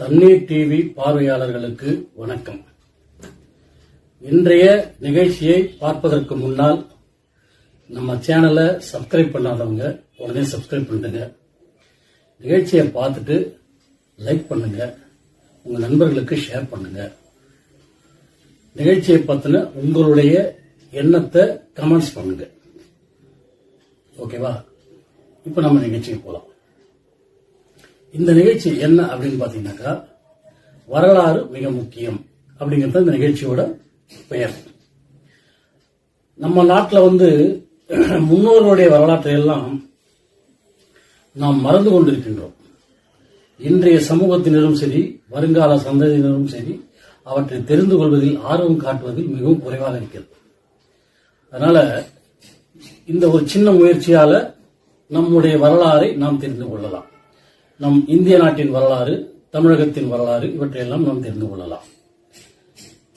தண்ணீர் டிவி பார்வையாளர்களுக்கு வணக்கம். இன்றைய நிகழ்ச்சியை பார்ப்பதற்கு முன்னால் நம்ம சேனலை சப்ஸ்கிரைப் பண்ணாதவங்க உடனே சப்ஸ்கிரைப் பண்ணுங்க. நிகழ்ச்சியை பார்த்துட்டு லைக் பண்ணுங்க, உங்க நண்பர்களுக்கு ஷேர் பண்ணுங்க. நிகழ்ச்சியை பத்தின உங்களுடைய எண்ணத்தை கமெண்ட்ஸ் பண்ணுங்க. ஓகேவா? இப்ப நம்ம நிகழ்ச்சிக்கு போலாம். இந்த நிகழ்ச்சி என்ன அப்படின்னு பாத்தீங்கன்னாக்கா, வரலாறு மிக முக்கியம் அப்படிங்கிறது இந்த நிகழ்ச்சியோட பெயர். நம்ம நாட்டில் முன்னோர்களுடைய வரலாற்றை எல்லாம் நாம் மறந்து கொண்டிருக்கின்றோம். இன்றைய சமூகத்தினரும் சரி, வருங்கால சந்ததியினரும் சரி, அவற்றை தெரிந்து கொள்வதில் ஆர்வம் காட்டுவதில் மிகவும் குறைவாக இருக்கிறது. அதனால இந்த ஒரு சின்ன முயற்சியால நம்முடைய வரலாறை நாம் தெரிந்து கொள்ளலாம். நம் இந்திய நாட்டின் வரலாறு, தமிழகத்தின் வரலாறு, இவற்றையெல்லாம் நாம் தெரிந்து கொள்ளலாம்.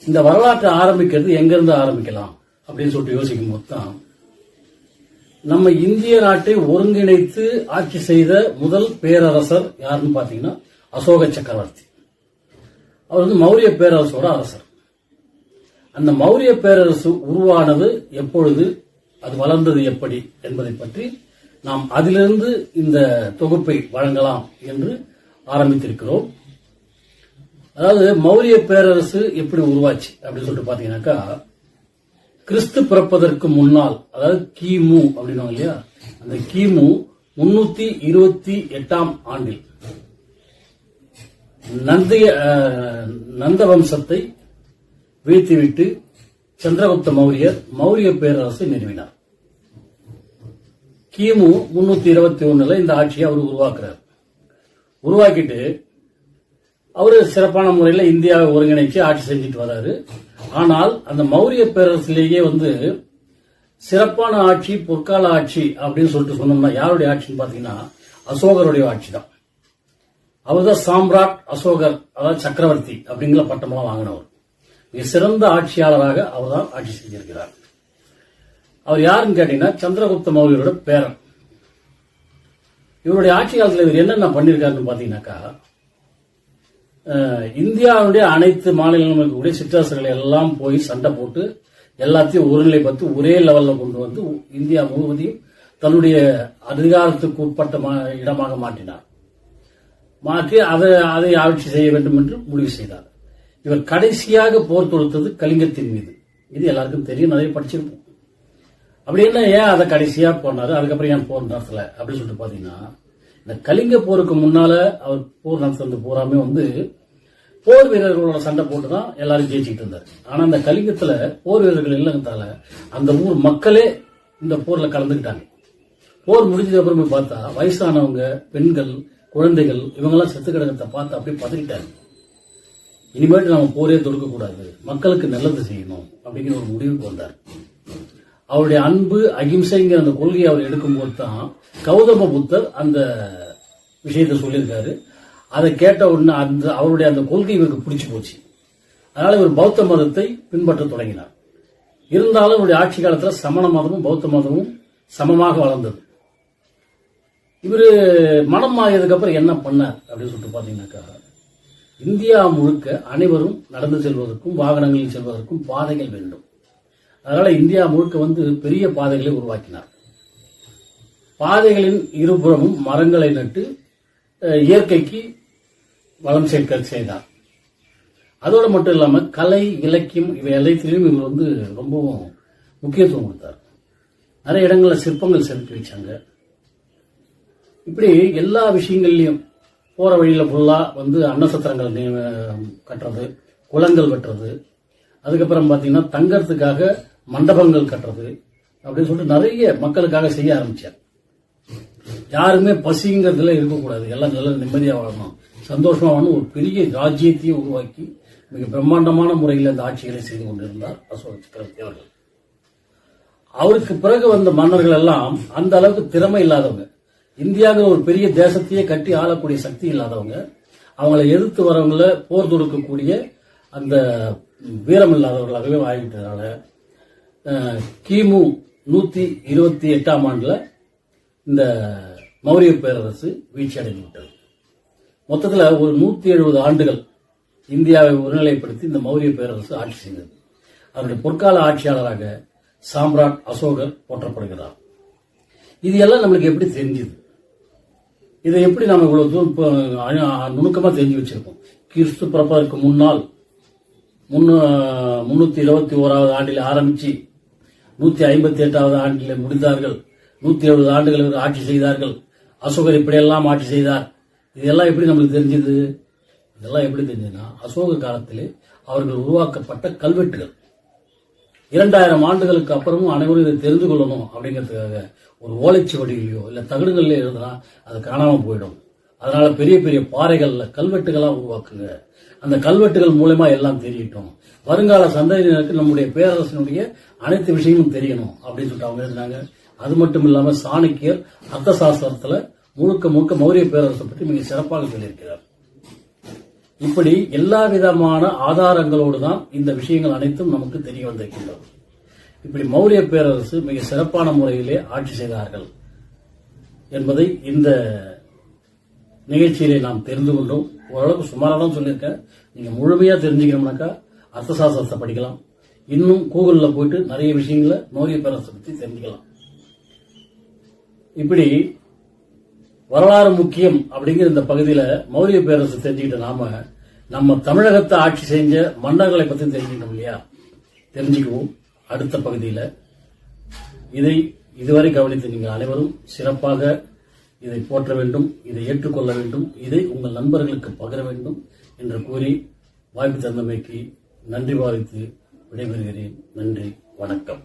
இந்த வரலாற்றை ஆரம்பிக்கிறது எங்கிருந்து ஆரம்பிக்கலாம் அப்படின்னு சொல்லிட்டு யோசிக்கும் போது தான், நம்ம இந்திய நாட்டை ஒருங்கிணைத்து ஆட்சி செய்த முதல் பேரரசர் யாருன்னு பாத்தீங்கன்னா அசோக சக்கரவர்த்தி. அவர் மௌரிய பேரரசோட அரசர். அந்த மௌரிய பேரரசு உருவானது எப்பொழுது, அது வளர்ந்தது எப்படி என்பதை பற்றி நாம் அதிலிருந்து இந்த தொகுப்பை வழங்கலாம் என்று ஆரம்பித்திருக்கிறோம். அதாவது மௌரிய பேரரசு எப்படி உருவாச்சு அப்படின்னு சொல்லிட்டு பாத்தீங்கன்னாக்கா, கிறிஸ்து பிறப்பதற்கு முன்னால், அதாவது கிமு அப்படின்னா இல்லையா, அந்த கிமு 328ஆம் ஆண்டில் நந்த வம்சத்தை வீழ்த்திவிட்டு சந்திரகுப்த மௌரியர் மௌரிய பேரரசை நிறுவினார். கிமு 321 இந்த ஆட்சியை அவர் உருவாக்குறார். உருவாக்கிட்டு அவரு சிறப்பான முறையில் இந்தியாவை ஒருங்கிணைச்சு ஆட்சி செஞ்சுட்டு வர்றாரு. ஆனால் அந்த மௌரிய பேரரசிலேயே சிறப்பான ஆட்சி, பொற்கால ஆட்சி அப்படின்னு சொல்லிட்டு சொன்னோம்னா யாருடைய ஆட்சின்னு பாத்தீங்கன்னா அசோகருடைய ஆட்சி தான். அவர் தான் சாம்ராட் அசோகர், அதாவது சக்கரவர்த்தி அப்படிங்கிற பட்டமெல்லாம் வாங்கினவர். மிக சிறந்த ஆட்சியாளராக அவர் தான் ஆட்சி செஞ்சிருக்கிறார். அவர் யாருன்னு கேட்டீங்கன்னா சந்திரகுப்த மௌரியரோட பேரன். இவருடைய ஆட்சி காலத்தில் இவர் என்னென்ன பண்ணிருக்காருன்னு பாத்தீங்கன்னாக்கா, இந்தியாவுடைய அனைத்து மாநிலங்களுக்கு கூட சிற்றரசுகளை எல்லாம் போய் சண்டை போட்டு எல்லாத்தையும் ஒருநிலைப்படுத்தி ஒரே லெவல்ல கொண்டு வந்து இந்தியா முழுவதையும் தன்னுடைய அதிகாரத்துக்கு உட்பட்ட இடமாக மாற்றினார். மாற்றி அதை ஆட்சி செய்ய வேண்டும் என்று முடிவு செய்தார். இவர் கடைசியாக போர் தொடுத்தது கலிங்கத்தின் மீது. இது எல்லாருக்கும் தெரியும், நிறைய படிச்சிருப்போம். அப்படி என்ன, ஏன் அதை கடைசியா போனாரு, அதுக்கப்புறம் ஏன் போர் நடத்தல அப்படின்னு சொல்லிட்டு பாத்தீங்கன்னா, இந்த கலிங்க போருக்கு முன்னால அவர் போர் நடத்துறது பூராமே போர் வீரர்களோட சண்டை போட்டுதான் எல்லாரும் ஜெயிச்சுட்டு இருந்தாரு. ஆனா இந்த கலிங்கத்துல போர் வீரர்கள் இல்லைங்கிறதால அந்த ஊர் மக்களே இந்த போர்ல கலந்துக்கிட்டாங்க. போர் முடிஞ்சது அப்புறமே பார்த்தா வயசானவங்க, பெண்கள், குழந்தைகள் இவங்கெல்லாம் செத்து கிடக்கிறத பார்த்து அப்படியே பதறிட்டாங்க. இனிமேட்டு நம்ம போரே தொடுக்க கூடாது, மக்களுக்கு நல்லது செய்யணும் அப்படிங்கிற ஒரு முடிவுக்கு வந்தார். அவருடைய அன்பு, அகிம்சைங்கிற அந்த கொள்கையை அவர் எடுக்கும்போது தான் கௌதம புத்தர் அந்த விஷயத்தை சொல்லியிருக்காரு. அதை கேட்ட உடனே அவருடைய அந்த கொள்கை இவருக்கு பிடிச்சு போச்சு. அதனால இவர் பௌத்த மதத்தை பின்பற்ற தொடங்கினார். இருந்தாலும் இவருடைய ஆட்சி காலத்தில் சமண மதமும் பௌத்த மதமும் சமமாக வளர்ந்தது. இவரு மனம் மாறியதுக்கு அப்புறம் என்ன பண்ணார் அப்படின்னு சொல்லிட்டு பாத்தீங்கன்னாக்கா, இந்தியா முழுக்க அனைவரும் நடந்து செல்வதற்கும் வாகனங்களில் செல்வதற்கும் பாதைகள் வேண்டும். அதனால இந்தியா முழுக்க பெரிய பாதைகளை உருவாக்கினார். பாதைகளின் இருபுறமும் மரங்களை நட்டு இயற்கைக்கு வளம் சேர்க்க செய்தார். அதோடு மட்டும் இல்லாம கலை, இலக்கியம் இவை எல்லாத்திலையும் இவர் ரொம்பவும் முக்கியத்துவம் கொடுத்தார். நிறைய இடங்கள்ல சிற்பங்கள் செலுத்தி வச்சாங்க. இப்படி எல்லா விஷயங்கள்லயும் போற வழியில ஃபுல்லா அன்னசத்திரங்கள் கட்டுறது, குளங்கள் வெட்டுறது, அதுக்கப்புறம் பாத்தீங்கன்னா தங்கறதுக்காக மண்டபங்கள் கட்டுறது அப்படின்னு சொல்லிட்டு நிறைய மக்களுக்காக செய்ய ஆரம்பிச்சார். யாருமே பசிங்கிறதுல இருக்கக்கூடாது, எல்லாம் நல்ல நிம்மதியா வாழணும், சந்தோஷமா வாழணும், ஒரு பெரிய ராஜ்யத்தையும் உருவாக்கி மிக பிரம்மாண்டமான முறையில் அந்த ஆட்சிகளை செய்து கொண்டிருந்தார் அசோக சக்கரவர்த்தி அவர்கள். அவருக்கு பிறகு வந்த மன்னர்கள் எல்லாம் அந்த அளவுக்கு திறமை இல்லாதவங்க, இந்தியாவில் ஒரு பெரிய தேசத்தையே கட்டி ஆளக்கூடிய சக்தி இல்லாதவங்க, அவங்களை எதிர்த்து வரவங்கள போர் தொடுக்கக்கூடிய அந்த வீரம் இல்லாதவர்களாகவே ஆகிவிட்டதால கிமு 128ஆம் ஆண்டுல இந்த மௌரிய பேரரசு வீழ்ச்சி அடைந்து விட்டது. மொத்தத்தில் ஒரு 170 ஆண்டுகள் இந்தியாவை ஒருநிலைப்படுத்தி இந்த மௌரிய பேரரசு ஆட்சி செய்தது. அவருடைய பொற்கால ஆட்சியாளராக சாம்ராட் அசோகர் போற்றப்படுகிறார். இது எல்லாம் நம்மளுக்கு எப்படி தெரிஞ்சது? இதை எப்படி நம்ம இவ்வளவு நுணுக்கமா தெரிஞ்சு வச்சிருக்கோம்? கிறிஸ்து பிறப்பதற்கு முன்னால் 321வது ஆண்டில் ஆரம்பிச்சு 158வது ஆண்டில் முடிந்தார்கள். 170 ஆண்டுகள் ஆட்சி செய்தார்கள். அசோகர் இப்படியெல்லாம் ஆட்சி செய்தார். இதெல்லாம் எப்படி நம்மளுக்கு தெரிஞ்சது? இதெல்லாம் எப்படி தெரிஞ்சதுன்னா, அசோக காலத்திலே அவர்கள் உருவாக்கப்பட்ட கல்வெட்டுகள் 2000 ஆண்டுகளுக்கு அப்புறமும் அனைவரும் இதை தெரிந்து கொள்ளணும் அப்படிங்கிறதுக்காக ஒரு ஓலைச்சுவடியிலையோ இல்ல தகடுகள்ல எழுதுனா அது காணாம போயிடும். அதனால பெரிய பெரிய பாறைகள்ல கல்வெட்டுகளா உருவாக்குங்க. அந்த கல்வெட்டுகள் மூலமா எல்லாம் தெரியட்டும். வருங்கால சந்ததியினருக்கு நம்முடைய பேரரசனுடைய அனைத்து விஷயங்களும் தெரியணும் அப்படின்னு சொல்லிட்டு அவங்க எழுதினாங்க. அது மட்டும் இல்லாம சாணக்கியர் அர்த்த சாஸ்திரத்துல முழுக்க முழுக்க மௌரிய பேரரசை பற்றி மிக சிறப்பாக சொல்லியிருக்கிறார். இப்படி எல்லா விதமான ஆதாரங்களோடு தான் இந்த விஷயங்கள் அனைத்தும் நமக்கு தெரிய வந்திருக்கின்றது. இப்படி மௌரிய பேரரசு மிக சிறப்பான முறையிலே ஆட்சி செய்தார்கள் என்பதை இந்த நிகழ்ச்சியிலே நாம் தெரிந்து கொண்டோம். ஓரளவுக்கு சுமாராக தான் சொல்லியிருக்கேன். நீங்க முழுமையா தெரிஞ்சுக்கணும்னாக்கா அர்த்த சாஸ்திரத்தை படிக்கலாம். இன்னும் கூகுள்ல போயிட்டு நிறைய விஷயங்களை மௌரிய பேரரசை பற்றி தெரிஞ்சுக்கலாம். இப்படி வரலாறு முக்கியம் அப்படிங்கிற இந்த பகுதியில மௌரிய பேரரசு தெரிஞ்சுக்கிட்ட நாம நம்ம தமிழகத்தை ஆட்சி செஞ்ச மன்னர்களை பத்தி தெரிஞ்சுக்கணும் இல்லையா? தெரிஞ்சுக்குவோம் அடுத்த பகுதியில. இதை இதுவரை கவனித்து நீங்கள் அனைவரும் சிறப்பாக இதை போற்ற வேண்டும், இதை ஏற்றுக்கொள்ள வேண்டும், இதை உங்கள் நண்பர்களுக்கு பகிர வேண்டும் என்று கூறி வாய்ப்பு தந்தமைக்கு நன்றி பாவித்து விடைபெறுகிறேன். நன்றி, வணக்கம்.